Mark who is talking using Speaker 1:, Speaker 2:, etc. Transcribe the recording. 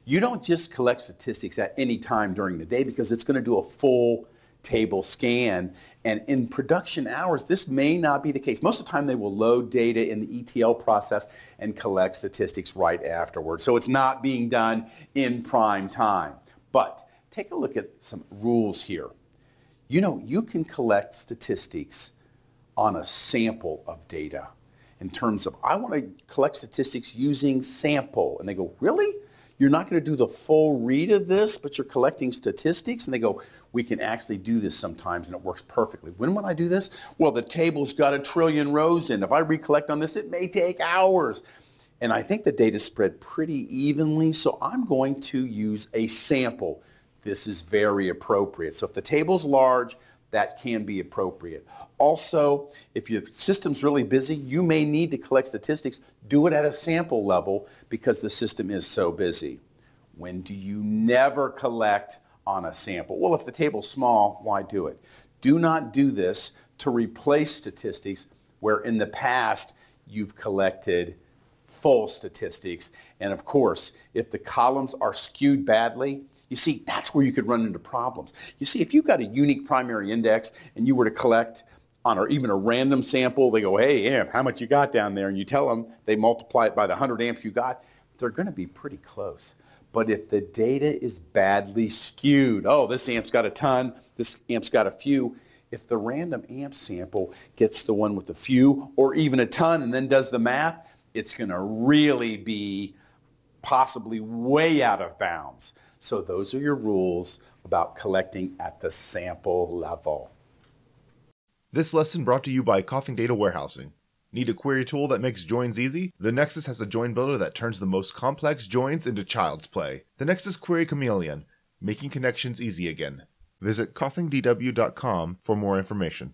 Speaker 1: You don't just collect statistics at any time during the day because it's going to do a full table scan. And in production hours, this may not be the case. Most of the time, they will load data in the ETL process and collect statistics right afterwards. So it's not being done in prime time. But take a look at some rules here. You know, you can collect statistics on a sample of data in terms of, I want to collect statistics using sample. And they go, really? You're not going to do the full read of this, but you're collecting statistics? And they go, we can actually do this sometimes, and it works perfectly. When would I do this? Well, the table's got 1 trillion rows in. If I recollect on this, it may take hours. And I think the data's spread pretty evenly, so I'm going to use a sample. This is very appropriate. So if the table's large, that can be appropriate. Also, if your system's really busy, you may need to collect statistics. Do it at a sample level because the system is so busy. When do you never collect on a sample? Well, if the table's small, why do it? Do not do this to replace statistics where in the past you've collected full statistics. And of course, if the columns are skewed badly, you see, that's where you could run into problems. You see, if you've got a unique primary index and you were to collect on or even a random sample, they go, hey, amp, how much you got down there? And you tell them, they multiply it by the 100 amps you got, they're going to be pretty close. But if the data is badly skewed, oh, this amp's got a ton, this amp's got a few, if the random amp sample gets the one with a few or even a ton and then does the math, it's going to really be possibly way out of bounds. So those are your rules about collecting at the sample level.
Speaker 2: This lesson brought to you by Coughing Data Warehousing. Need a query tool that makes joins easy? The Nexus has a join builder that turns the most complex joins into child's play. The Nexus Query Chameleon, making connections easy again. Visit coughingdw.com for more information.